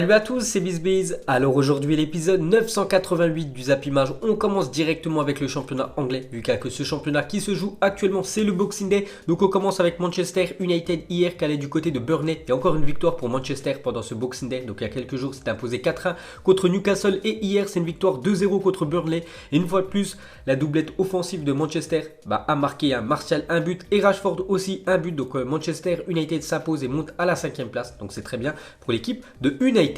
Salut à tous, c'est BizBiz. Alors aujourd'hui l'épisode 988 du Zap Image. On commence directement avec le championnat anglais, vu qu'il n'y a que ce championnat qui se joue actuellement, c'est le Boxing Day. Donc on commence avec Manchester United hier qui allait du côté de Burnley. Et encore une victoire pour Manchester pendant ce Boxing Day. Donc il y a quelques jours c'était imposé 4-1 contre Newcastle. Et hier c'est une victoire 2-0 contre Burnley. Et une fois de plus, la doublette offensive de Manchester a marqué un Martial un but et Rashford aussi un but. Donc Manchester United s'impose et monte à la 5e place. Donc c'est très bien pour l'équipe de United.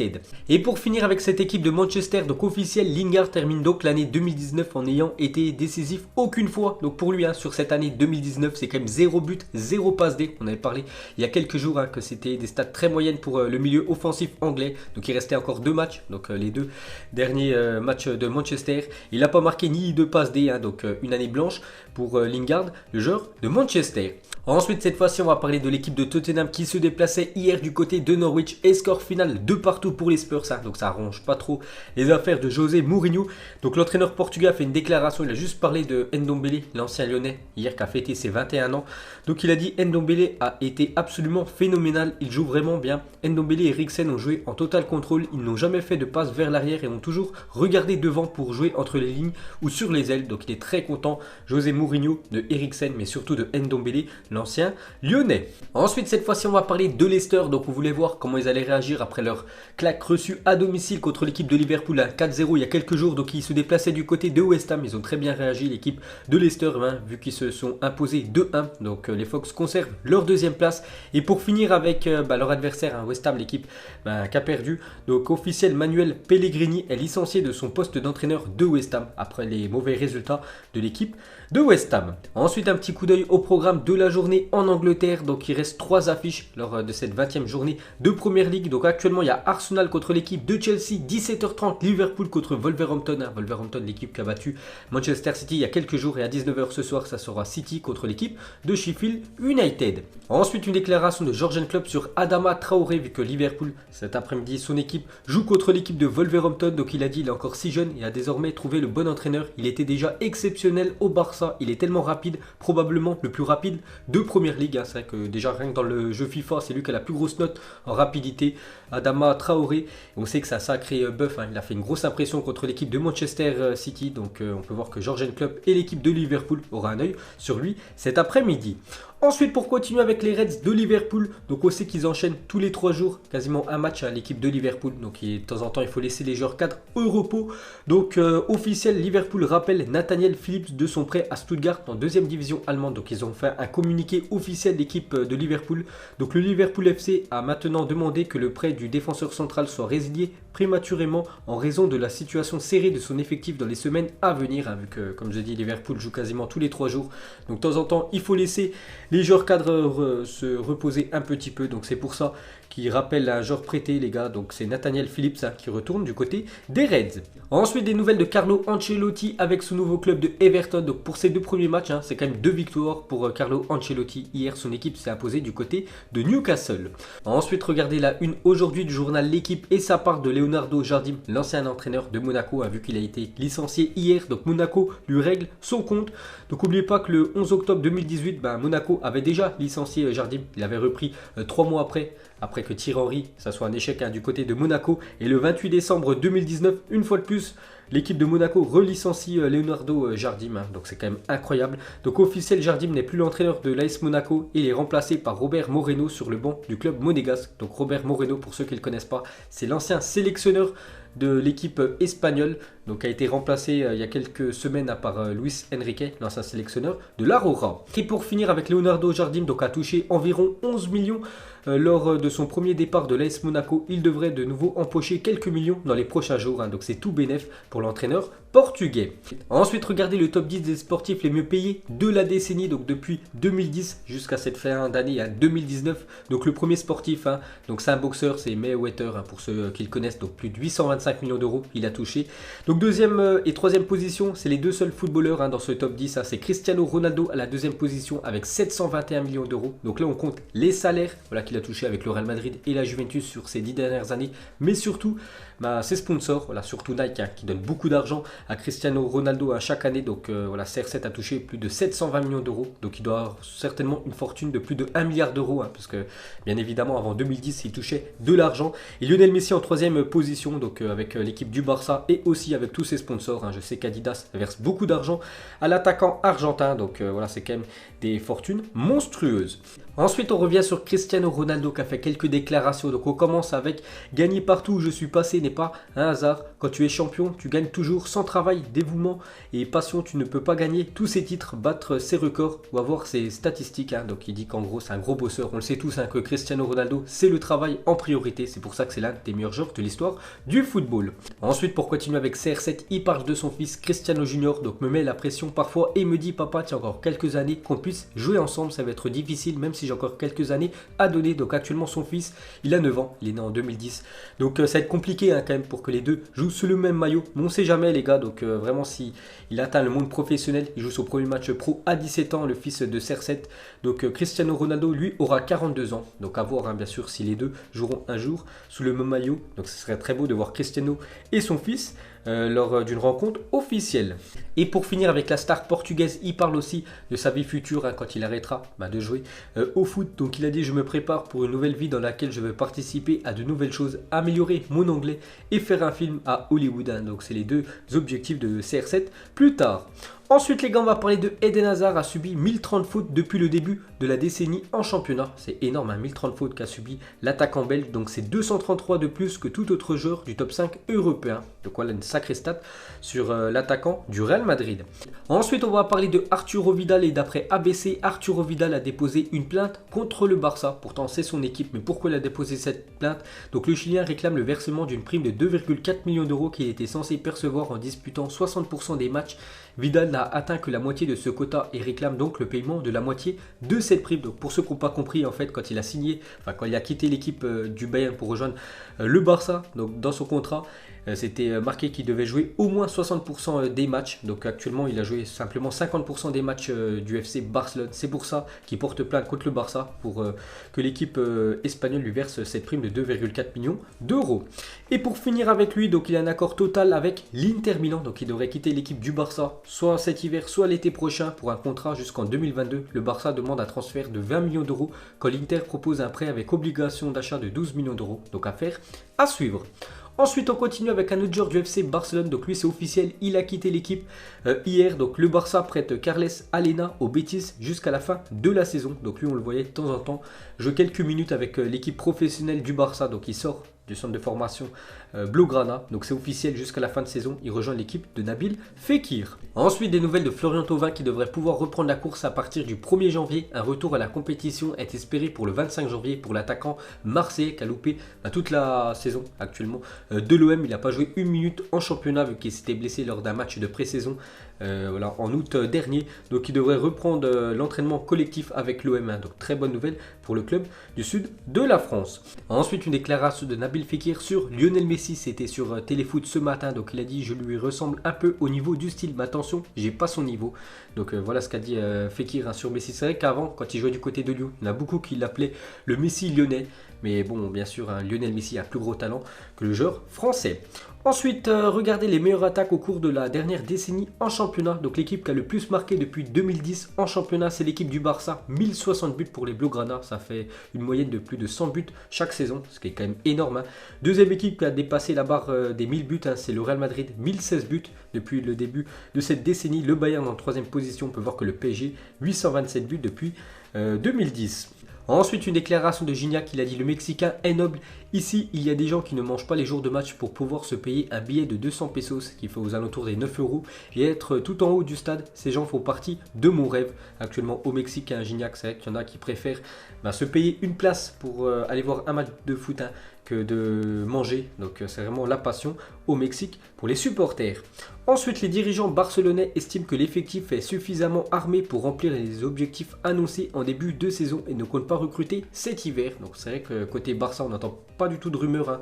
Et pour finir avec cette équipe de Manchester, donc officiel, Lingard termine donc l'année 2019 en ayant été décisif aucune fois. Donc pour lui, sur cette année 2019, c'est quand même 0 but, 0 passe D. On avait parlé il y a quelques jours que c'était des stats très moyennes pour le milieu offensif anglais. Donc il restait encore 2 matchs, donc les 2 derniers matchs de Manchester. Il n'a pas marqué ni de passe D, donc une année blanche pour Lingard, le joueur de Manchester. Ensuite, cette fois-ci, on va parler de l'équipe de Tottenham qui se déplaçait hier du côté de Norwich et score final 2 partout pour les Spurs. Donc ça arrange pas trop les affaires de José Mourinho. Donc l'entraîneur portugais a fait une déclaration, il a juste parlé de Ndombele, l'ancien lyonnais, hier qui a fêté ses 21 ans. Donc il a dit Ndombele a été absolument phénoménal, il joue vraiment bien. Ndombele et Eriksen ont joué en total contrôle, ils n'ont jamais fait de passe vers l'arrière et ont toujours regardé devant pour jouer entre les lignes ou sur les ailes. Donc il est très content, José Mourinho, de Eriksen mais surtout de Ndombele, l'ancien lyonnais. Ensuite, cette fois-ci, on va parler de Leicester. Donc, on voulait voir comment ils allaient réagir après leur claque reçue à domicile contre l'équipe de Liverpool à 4-0 il y a quelques jours. Donc, ils se déplaçaient du côté de West Ham. Ils ont très bien réagi, l'équipe de Leicester, vu qu'ils se sont imposés 2-1. Donc, les Fox conservent leur 2e place. Et pour finir avec leur adversaire, West Ham, l'équipe qui a perdu. Donc, officiel, Manuel Pellegrini est licencié de son poste d'entraîneur de West Ham après les mauvais résultats de l'équipe de West Ham. Ensuite, un petit coup d'œil au programme de la journée en Angleterre. Donc il reste 3 affiches lors de cette 20e journée de Premier League. Donc actuellement il y a Arsenal contre l'équipe de Chelsea, 17h30 Liverpool contre Wolverhampton. Wolverhampton, l'équipe qui a battu Manchester City il y a quelques jours, et à 19h ce soir ça sera City contre l'équipe de Sheffield United. Ensuite, une déclaration de Jürgen Klopp sur Adama Traoré, vu que Liverpool cet après-midi son équipe joue contre l'équipe de Wolverhampton. Donc il a dit il est encore si jeune et a désormais trouvé le bon entraîneur. Il était déjà exceptionnel au Barça. Il est tellement rapide, probablement le plus rapide de Premier League. C'est vrai que déjà rien que dans le jeu FIFA, c'est lui qui a la plus grosse note en rapidité. Adama Traoré, on sait que c'est un sacré buff. Il a fait une grosse impression contre l'équipe de Manchester City. Donc on peut voir que Jürgen Klopp et l'équipe de Liverpool aura un œil sur lui cet après-midi. Ensuite, pour continuer avec les Reds de Liverpool, donc on sait qu'ils enchaînent tous les 3 jours quasiment un match à l'équipe de Liverpool. Donc de temps en temps, il faut laisser les joueurs cadres au repos. Donc officiel, Liverpool rappelle Nathaniel Phillips de son prêt à Stuttgart en 2e division allemande. Donc ils ont fait un communiqué officiel d'équipe de Liverpool. Donc le Liverpool FC a maintenant demandé que le prêt du défenseur central soit résilié prématurément en raison de la situation serrée de son effectif dans les semaines à venir. Vu que, comme je dis, Liverpool joue quasiment tous les 3 jours. Donc de temps en temps, il faut laisser les joueurs cadres se reposer un petit peu. Donc c'est pour ça qu'il rappelle un joueur prêté, les gars. Donc c'est Nathaniel Phillips qui retourne du côté des Reds. Ensuite, des nouvelles de Carlo Ancelotti avec son nouveau club de Everton. Donc pour ces 2 premiers matchs, c'est quand même 2 victoires pour Carlo Ancelotti. Hier, son équipe s'est imposée du côté de Newcastle. Ensuite, regardez la une aujourd'hui du journal L'équipe et ça part de Leonardo Jardim, l'ancien entraîneur de Monaco, vu qu'il a été licencié hier. Donc Monaco lui règle son compte. Donc n'oubliez pas que le 11 octobre 2018, Monaco avait déjà licencié Jardim. Il avait repris 3 mois après que Thierry Henry, ça soit un échec du côté de Monaco. Et le 28 décembre 2019, une fois de plus, l'équipe de Monaco relicencie Leonardo Jardim. Donc c'est quand même incroyable. Donc officiel, Jardim n'est plus l'entraîneur de l'AS Monaco. Il est remplacé par Robert Moreno sur le banc du club monégasque. Donc Robert Moreno, pour ceux qui ne le connaissent pas, c'est l'ancien sélectionneur de l'équipe espagnole, donc a été remplacé il y a quelques semaines par Luis Enrique, l'ancien sélectionneur de l'Aurora. Et pour finir avec Leonardo Jardim, donc a touché environ 11 millions lors de son premier départ de l'AS Monaco. Il devrait de nouveau empocher quelques millions dans les prochains jours, donc c'est tout bénef pour l'entraîneur portugais. Ensuite, regardez le top 10 des sportifs les mieux payés de la décennie, donc depuis 2010 jusqu'à cette fin d'année à 2019. Donc le premier sportif, donc c'est un boxeur, c'est Mayweather, pour ceux qui le connaissent, donc plus de 825 millions d'euros il a touché. Donc deuxième et troisième position, c'est les 2 seuls footballeurs dans ce top 10. C'est Cristiano Ronaldo à la 2e position avec 721 millions d'euros. Donc là on compte les salaires qu'il a touché avec le Real Madrid et la Juventus sur ces 10 dernières années, mais surtout ses sponsors, surtout Nike qui donne beaucoup d'argent à Cristiano Ronaldo chaque année. Donc voilà, CR7 a touché plus de 720 millions d'euros. Donc il doit avoir certainement une fortune de plus de 1 milliard d'euros. Parce que bien évidemment, avant 2010, il touchait de l'argent. Et Lionel Messi en troisième position, donc avec l'équipe du Barça et aussi avec tous ses sponsors. Je sais qu'Adidas verse beaucoup d'argent à l'attaquant argentin. Donc voilà, c'est quand même des fortunes monstrueuses. Ensuite, on revient sur Cristiano Ronaldo qui a fait quelques déclarations. Donc on commence avec: gagner partout où je suis passé n'est pas un hasard. Quand tu es champion, tu gagnes toujours. Sans travail, dévouement et passion, tu ne peux pas gagner tous ces titres, battre ses records ou avoir ses statistiques. Donc il dit qu'en gros, c'est un gros bosseur. On le sait tous que Cristiano Ronaldo, c'est le travail en priorité. C'est pour ça que c'est l'un des meilleurs joueurs de l'histoire du football. Ensuite, pour continuer avec CR7, il parle de son fils Cristiano Junior. Donc me met la pression parfois et me dit: papa, tu as encore quelques années qu'on puisse jouer ensemble. Ça va être difficile, même si j'ai encore quelques années à donner. Donc actuellement, son fils, il a 9 ans, il est né en 2010. Donc ça va être compliqué quand même pour que les deux jouent sous le même maillot. Mais on ne sait jamais les gars. Donc vraiment, si il atteint le monde professionnel, il joue son premier match pro à 17 ans, le fils de CR7. Donc Cristiano Ronaldo, lui, aura 42 ans. Donc à voir bien sûr si les deux joueront un jour sous le même maillot. Donc ce serait très beau de voir Cristiano et son fils lors d'une rencontre officielle. Et pour finir avec la star portugaise, il parle aussi de sa vie future quand il arrêtera de jouer au foot. Donc il a dit: je me prépare pour une nouvelle vie dans laquelle je veux participer à de nouvelles choses, améliorer mon anglais et faire un film à Hollywood. Donc c'est les deux objectifs de CR7 plus tard. Ensuite les gars, on va parler de Eden Hazard, a subi 1030 fautes depuis le début de la décennie en championnat. C'est énorme, 1030 fautes qu'a subi l'attaquant belge. Donc c'est 233 de plus que tout autre joueur du top 5 européen. Donc voilà une sacrée stat sur l'attaquant du Real Madrid. Ensuite on va parler de Arturo Vidal et d'après ABC, Arturo Vidal a déposé une plainte contre le Barça. Pourtant c'est son équipe, mais pourquoi il a déposé cette plainte? Donc le Chilien réclame le versement d'une prime de 2,4 millions d'euros qu'il était censé percevoir en disputant 60% des matchs. Vidal n'a atteint que la moitié de ce quota et réclame donc le paiement de la moitié de cette prime. Donc pour ceux qui n'ont pas compris, en fait, quand il a signé, quand il a quitté l'équipe du Bayern pour rejoindre le Barça, donc dans son contrat, c'était marqué qu'il devait jouer au moins 60% des matchs. Donc actuellement, il a joué simplement 50% des matchs du FC Barcelone. C'est pour ça qu'il porte plainte contre le Barça pour que l'équipe espagnole lui verse cette prime de 2,4 millions d'euros. Et pour finir avec lui, donc il a un accord total avec l'Inter Milan. Donc il devrait quitter l'équipe du Barça soit cet hiver, soit l'été prochain pour un contrat jusqu'en 2022. Le Barça demande un transfert de 20 millions d'euros quand l'Inter propose un prêt avec obligation d'achat de 12 millions d'euros. Donc affaire à suivre. Ensuite, on continue avec un autre joueur du FC Barcelone. Donc lui, c'est officiel, il a quitté l'équipe hier. Donc le Barça prête Carles Alena au Betis jusqu'à la fin de la saison. Donc lui, on le voyait de temps en temps jouer quelques minutes avec l'équipe professionnelle du Barça. Donc il sort du centre de formation Blaugrana. Donc c'est officiel, jusqu'à la fin de saison, il rejoint l'équipe de Nabil Fekir. Ensuite, des nouvelles de Florian Thauvin qui devrait pouvoir reprendre la course à partir du 1er janvier. Un retour à la compétition est espéré pour le 25 janvier pour l'attaquant marseillais qui a loupé toute la saison actuellement de l'OM. Il n'a pas joué une minute en championnat vu qu'il s'était blessé lors d'un match de pré-saison en août dernier. Donc il devrait reprendre l'entraînement collectif avec l'OM. Donc très bonne nouvelle pour le club du sud de la France. Ensuite, une déclaration de Nabil Fekir sur Lionel Messi. C'était sur Téléfoot ce matin. Donc il a dit: je lui ressemble un peu au niveau du style, mais attention, j'ai pas son niveau. Donc voilà ce qu'a dit Fekir sur Messi. C'est vrai qu'avant, quand il jouait du côté de Lyon, il y en a beaucoup qui l'appelaient le Messi lyonnais. Mais bon, bien sûr, Lionel Messi a plus gros talent que le joueur français. Ensuite, regardez les meilleures attaques au cours de la dernière décennie en championnat. Donc l'équipe qui a le plus marqué depuis 2010 en championnat, c'est l'équipe du Barça. 1060 buts pour les Blaugrana, ça fait une moyenne de plus de 100 buts chaque saison, ce qui est quand même énorme. Deuxième équipe qui a dépassé la barre des 1000 buts, c'est le Real Madrid. 1016 buts depuis le début de cette décennie. Le Bayern en troisième position, on peut voir que le PSG, 827 buts depuis 2010. Ensuite, une déclaration de Gignac, il a dit: le Mexicain est noble. Ici, il y a des gens qui ne mangent pas les jours de match pour pouvoir se payer un billet de 200 pesos, qui fait aux alentours des 9 euros, et être tout en haut du stade. Ces gens font partie de mon rêve. Actuellement au Mexique, Gignac, c'est vrai qu'il y en a qui préfèrent se payer une place pour aller voir un match de foot que de manger. Donc c'est vraiment la passion au Mexique pour les supporters. Ensuite, les dirigeants barcelonais estiment que l'effectif est suffisamment armé pour remplir les objectifs annoncés en début de saison et ne comptent pas recruter cet hiver. Donc c'est vrai que côté Barça, on n'entend pas du tout de rumeurs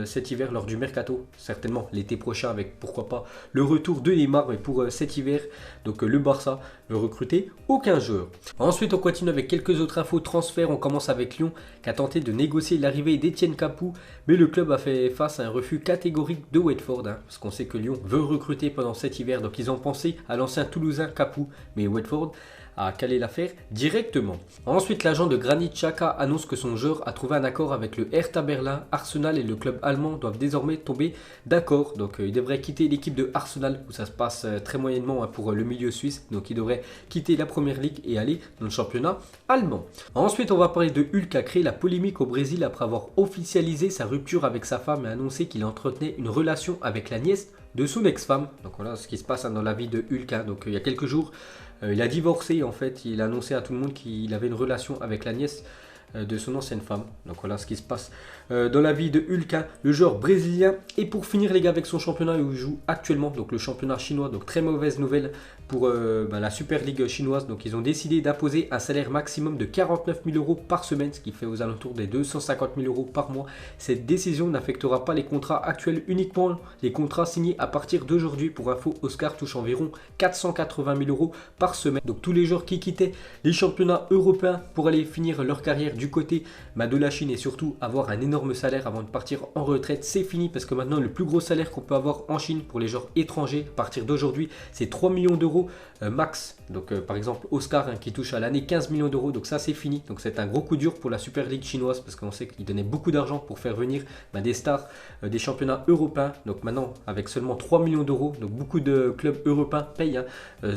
cet hiver lors du mercato. Certainement l'été prochain avec pourquoi pas le retour de Neymar, mais pour cet hiver, donc le Barça ne recruter aucun joueur. Ensuite, on continue avec quelques autres infos transferts. On commence avec Lyon qui a tenté de négocier l'arrivée d'Etienne Capoue Capoue, mais le club a fait face à un refus catégorique de Watford, parce qu'on sait que Lyon veut recruter pendant cet hiver, donc ils ont pensé à l'ancien Toulousain Capoue, mais Watford a calé l'affaire directement. Ensuite, l'agent de Granit Xhaka annonce que son joueur a trouvé un accord avec le Hertha Berlin. Arsenal et le club allemand doivent désormais tomber d'accord. Donc il devrait quitter l'équipe de Arsenal où ça se passe très moyennement pour le milieu suisse. Donc il devrait quitter la première ligue et aller dans le championnat allemand. Ensuite, on va parler de Hulk qui a créé la polémique au Brésil après avoir officialisé sa rupture avec sa femme et annoncé qu'il entretenait une relation avec la nièce de son ex-femme. Donc voilà ce qui se passe dans la vie de Hulk. Donc il y a quelques jours, il a divorcé en fait, il a annoncé à tout le monde qu'il avait une relation avec la nièce de son ancienne femme. Donc voilà ce qui se passe dans la vie de Hulk, le joueur brésilien. Et pour finir les gars avec son championnat où il joue actuellement, donc le championnat chinois, donc très mauvaise nouvelle pour la Super League chinoise. Donc ils ont décidé d'imposer un salaire maximum de 49 000 euros par semaine, ce qui fait aux alentours des 250 000 euros par mois. Cette décision n'affectera pas les contrats actuels, uniquement les contrats signés à partir d'aujourd'hui. Pour info, Oscar touche environ 480 000 euros par semaine. Donc tous les joueurs qui quittaient les championnats européens pour aller finir leur carrière du côté de la Chine et surtout avoir un énorme salaire avant de partir en retraite, c'est fini parce que maintenant le plus gros salaire qu'on peut avoir en Chine pour les joueurs étrangers à partir d'aujourd'hui, c'est 3 millions d'euros max. Donc par exemple Oscar qui touche à l'année 15 millions d'euros, donc ça c'est fini. Donc c'est un gros coup dur pour la Super League chinoise parce qu'on sait qu'ils donnaient beaucoup d'argent pour faire venir des stars des championnats européens. Donc maintenant avec seulement 3 millions d'euros, donc beaucoup de clubs européens payent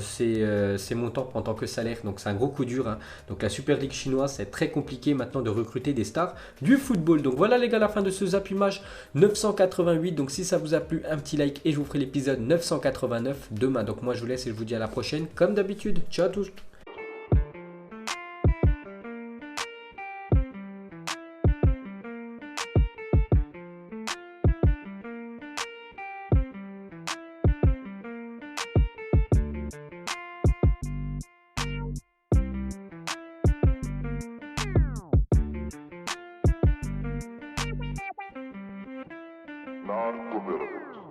ces montants en tant que salaire. Donc c'est un gros coup dur. Donc la Super League chinoise, c'est très compliqué maintenant de recruter des stars du football. Donc voilà les gars, la fin de ce Zap Image 988. Donc si ça vous a plu, un petit like et je vous ferai l'épisode 989 demain. Donc moi je vous laisse et je vous dis à la prochaine comme d'habitude. Ciao à tous. Non-committal.